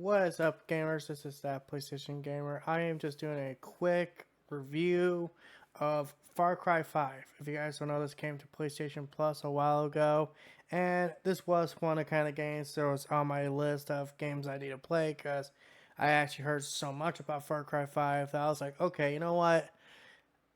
What is up, gamers? This is that PlayStation Gamer. I am just doing a quick review of Far Cry 5. If you guys don't know, this came to PlayStation Plus a while ago, and this was one of the kind of games that was on my list of games I need to play because I actually heard so much about Far Cry 5 that I was like, okay, you know what?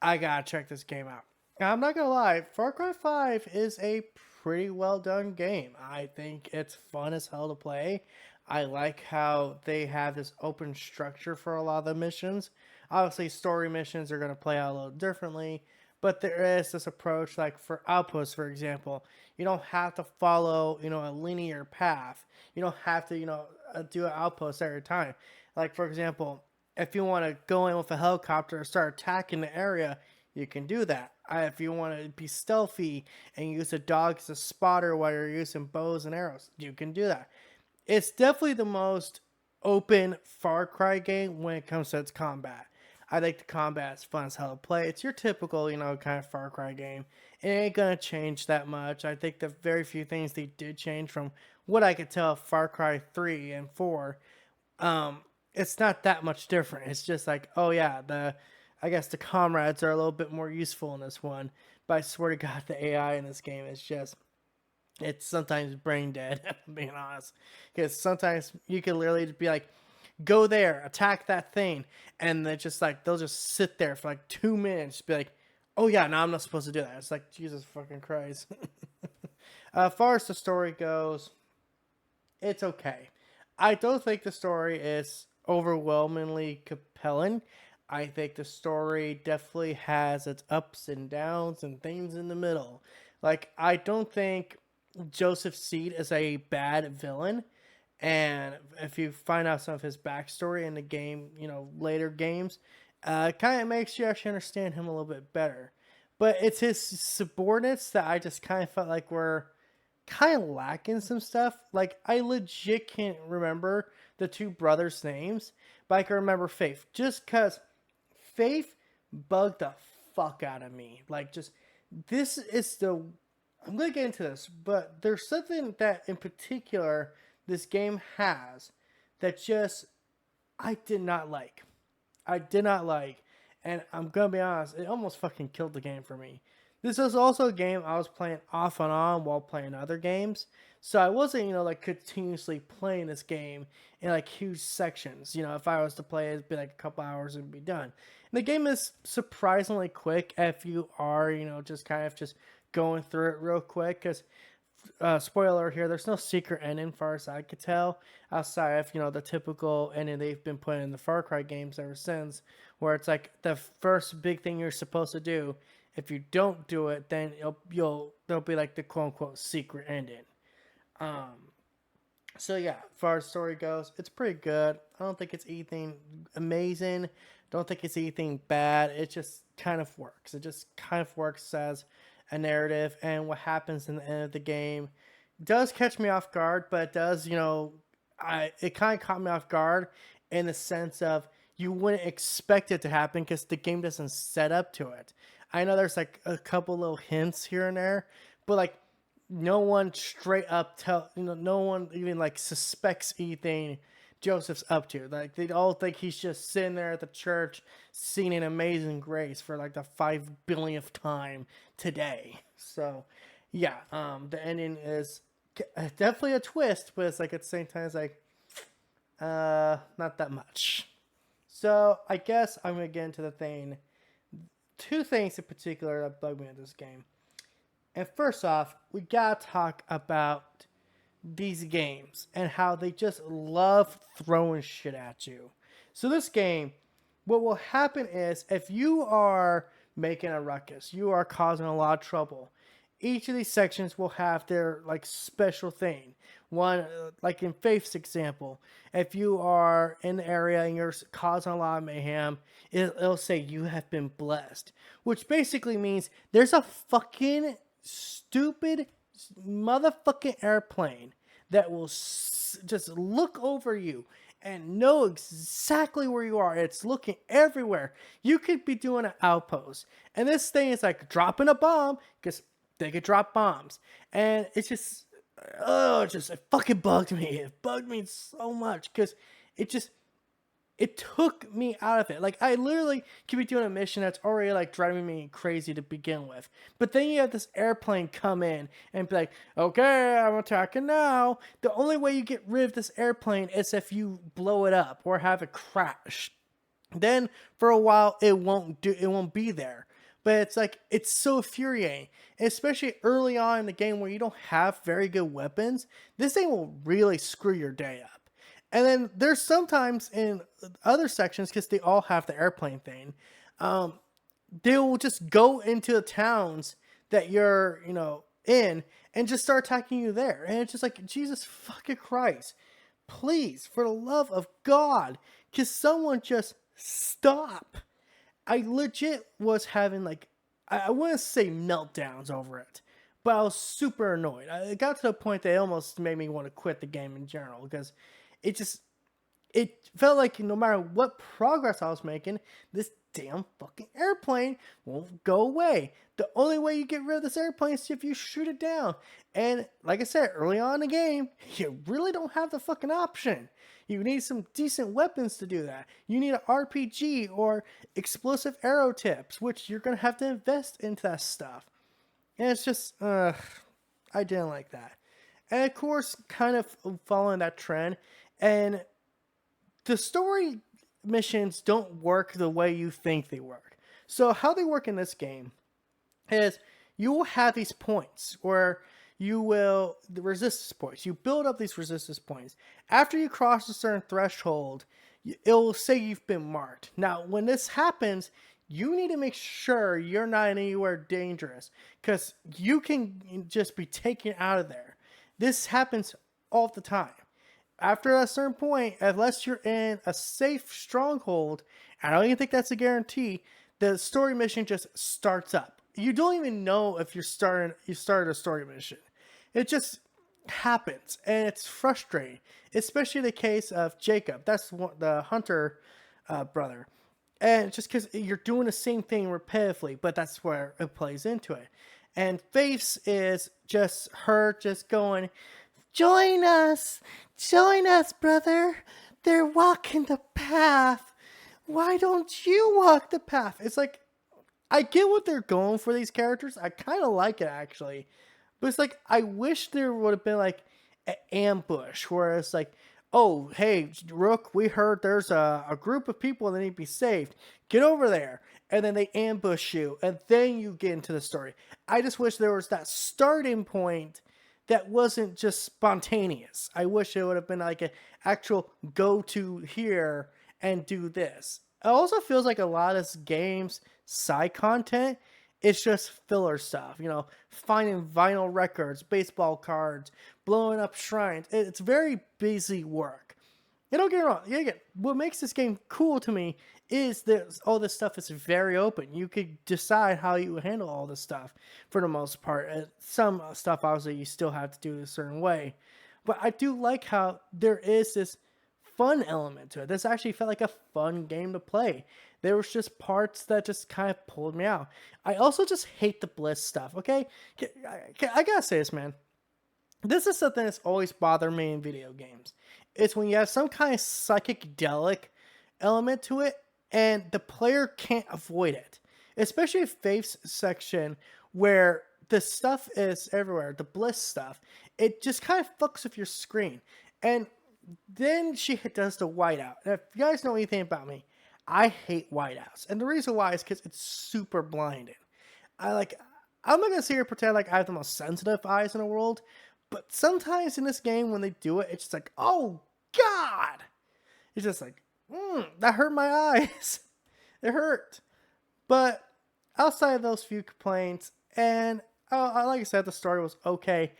I gotta check this game out. Now, I'm not gonna lie, Far Cry 5 is a pretty well done game. I think it's fun as hell to play. I like how they have this open structure for a lot of the missions. Obviously, story missions are gonna play out a little differently, but there is this approach, like for outposts, for example. You don't have to follow, a linear path. You don't have to, do an outpost every time. Like, for example, if you want to go in with a helicopter and start attacking the area, you can do that. If you want to be stealthy and use a dog as a spotter while you're using bows and arrows, you can do that. It's definitely the most open Far Cry game when it comes to its combat. I think the combat is fun as hell to play. It's your typical, kind of Far Cry game. It ain't gonna change that much. I think the very few things they did change from what I could tell Far Cry 3 and 4, um, it's not that much different. It's just like, oh yeah, I guess the comrades are a little bit more useful in this one. But I swear to God, the AI in this game is just, it's sometimes brain dead, if I'm being honest. Because sometimes you can literally just be like, go there, attack that thing, and they just like they'll just sit there for like 2 minutes, be like, oh yeah, no, I'm not supposed to do that. It's like Jesus fucking Christ. As far as the story goes, it's okay. I don't think the story is overwhelmingly compelling. I think the story definitely has its ups and downs and things in the middle. Like, I don't think Joseph Seed is a bad villain. And if you find out some of his backstory in the game, later games, it kind of makes you actually understand him a little bit better. But it's his subordinates that I just kind of felt like were kind of lacking some stuff. Like, I legit can't remember the two brothers' names, but I can remember Faith. Just because Faith bugged the fuck out of me. Like, just, this is the. I'm going to get into this, but there's something that in particular this game has that just I did not like. I did not like. And I'm going to be honest, it almost fucking killed the game for me. This was also a game I was playing off and on while playing other games. So I wasn't, like continuously playing this game in like huge sections. If I was to play it, it'd be like a couple hours and be done. And the game is surprisingly quick if you are, just kind of just going through it real quick. Because spoiler here, there's no secret ending far as I could tell, outside of the typical ending they've been putting in the Far Cry games ever since, where it's like the first big thing you're supposed to do. If you don't do it, then there'll be like the quote unquote secret ending. Um, so yeah, as far as story goes, it's pretty good. I don't think it's anything amazing. Don't think it's anything bad. It just kind of works. It just kind of works as a narrative, and what happens in the end of the game does catch me off guard, but it does, it kind of caught me off guard in the sense of you wouldn't expect it to happen because the game doesn't set up to it. I know there's like a couple little hints here and there, but like no one straight up no one even like suspects anything Joseph's up to. Like, they all think he's just sitting there at the church singing Amazing Grace for like the 5 billionth time today. So yeah, the ending is definitely a twist, but it's like at the same time it's like not that much. So I guess I'm gonna get into the thing. Two things in particular that bug me in this game. And first off, we gotta talk about these games and how they just love throwing shit at you. So this game, what will happen is if you are making a ruckus, you are causing a lot of trouble. Each of these sections will have their like special thing. One, like in Faith's example, if you are in the area and you're causing a lot of mayhem, it'll say you have been blessed, which basically means there's a fucking stupid motherfucking airplane that will just look over you and know exactly where you are. It's looking everywhere. You could be doing an outpost, and this thing is like dropping a bomb because they could drop bombs, and it's just oh, it fucking bugged me. It bugged me so much because it just it took me out of it. Like I literally could be doing a mission that's already like driving me crazy to begin with. But then you have this airplane come in and be like, okay, I'm attacking now. The only way you get rid of this airplane is if you blow it up or have it crash. Then for a while it won't be there. But it's like it's so infuriating, especially early on in the game where you don't have very good weapons. This thing will really screw your day up. And then there's sometimes in other sections, because they all have the airplane thing, um, they will just go into the towns that you're, in and just start attacking you there. And it's just like, Jesus fucking Christ. Please, for the love of God, can someone just stop? I legit was having like, I want to say meltdowns over it, but I was super annoyed. It got to the point that it almost made me want to quit the game in general because it just it felt like no matter what progress I was making, this damn fucking airplane won't go away. The only way you get rid of this airplane is if you shoot it down. And like I said, early on in the game, you really don't have the fucking option. You need some decent weapons to do that. You need an RPG or explosive arrow tips, which you're going to have to invest into that stuff. And it's just, I didn't like that. And of course, kind of following that trend, and the story missions don't work the way you think they work. So how they work in this game is you will have these points where the resistance points. You build up these resistance points. After you cross a certain threshold, it will say you've been marked. Now, when this happens, you need to make sure you're not anywhere dangerous because you can just be taken out of there. This happens all the time. After a certain point, unless you're in a safe stronghold, I don't even think that's a guarantee, the story mission just starts up. You don't even know if you started a story mission. It just happens, and it's frustrating, especially the case of Jacob. That's the hunter brother. And just because you're doing the same thing repetitively, but that's where it plays into it. And Faith's is just her just going, join us, brother. They're walking the path. Why don't you walk the path? It's like, I get what they're going for these characters. I kind of like it, actually. But it's like, I wish there would have been like an ambush where it's like, oh, hey, Rook, we heard there's a group of people that need to be saved. Get over there. And then they ambush you. And then you get into the story. I just wish there was that starting point that wasn't just spontaneous. I wish it would have been like an actual go to here and do this. It also feels like a lot of this game's side content, it's just filler stuff. Finding vinyl records, baseball cards, blowing up shrines. It's very busy work. You don't get me wrong. What makes this game cool to me is that all this stuff is very open. You could decide how you handle all this stuff for the most part. And some stuff, obviously, you still have to do it a certain way. But I do like how there is this fun element to it. This actually felt like a fun game to play. There was just parts that just kind of pulled me out. I also just hate the Bliss stuff, okay? I gotta say this, man. This is something that's always bothered me in video games. It's when you have some kind of psychedelic element to it, and the player can't avoid it. Especially Faith's section, where the stuff is everywhere, the Bliss stuff. It just kind of fucks with your screen. And then she does the whiteout. And if you guys know anything about me, I hate whiteouts. And the reason why is because it's super blinding. I'm not going to sit here and pretend like I have the most sensitive eyes in the world, but sometimes in this game when they do it, it's just like, oh, God! It's just like, that hurt my eyes. It hurt. But outside of those few complaints, and like I said, the story was okay.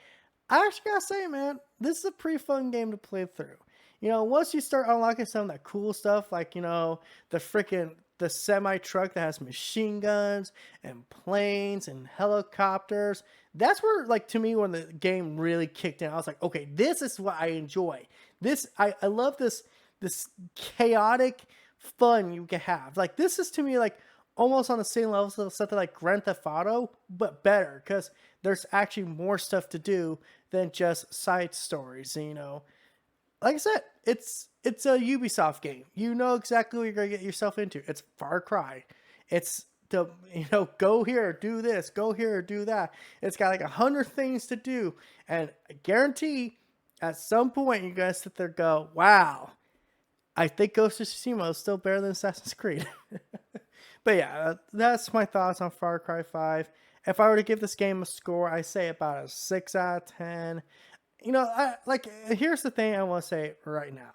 I actually gotta say, man, this is a pretty fun game to play through. Once you start unlocking some of that cool stuff, like, the semi-truck that has machine guns and planes and helicopters, that's where, to me, when the game really kicked in, I was like, okay, this is what I enjoy. I love this chaotic fun you can have. This is, to me, almost on the same level as something like Grand Theft Auto, but better because there's actually more stuff to do than just side stories. You know, like I said, it's a Ubisoft game. You know exactly what you're gonna get yourself into. It's Far Cry. It's the go here, do this, go here, do that. It's got like 100 things to do, and I guarantee at some point you're gonna sit there and go, wow, I think Ghost of Tsushima is still better than Assassin's Creed. But yeah, that's my thoughts on Far Cry 5. If I were to give this game a score, I say about a 6 out of 10. Here's the thing I want to say right now.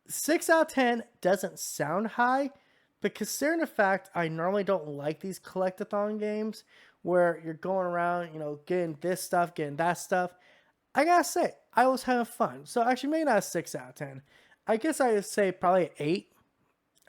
6 out of 10 doesn't sound high, but considering the fact I normally don't like these collectathon games where you're going around, getting this stuff, getting that stuff, I gotta say, I was having fun. So actually, maybe not a 6 out of 10. I guess I would say probably 8.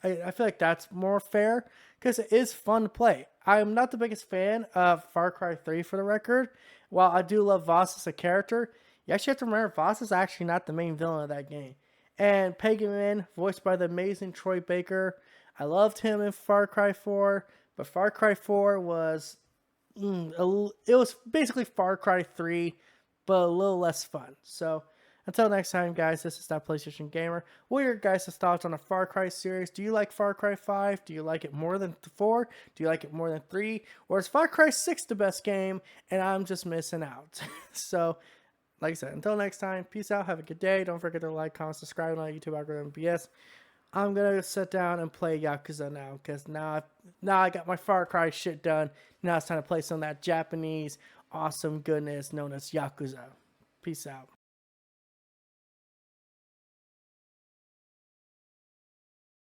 I feel like that's more fair because it is fun to play. I'm not the biggest fan of Far Cry 3 for the record. While I do love Voss as a character, you actually have to remember Voss is actually not the main villain of that game. And Pagan Min, voiced by the amazing Troy Baker, I loved him in Far Cry 4, but Far Cry 4 was it was basically Far Cry 3, but a little less fun. So until next time, guys, this is That PlayStation Gamer. What are your guys' thoughts on the Far Cry series? Do you like Far Cry 5? Do you like it more than 4? Do you like it more than 3? Or is Far Cry 6 the best game and I'm just missing out? So, like I said, until next time, peace out. Have a good day. Don't forget to like, comment, subscribe on YouTube algorithm BS. I'm going to sit down and play Yakuza now because now I got my Far Cry shit done. Now it's time to play some of that Japanese awesome goodness known as Yakuza. Peace out.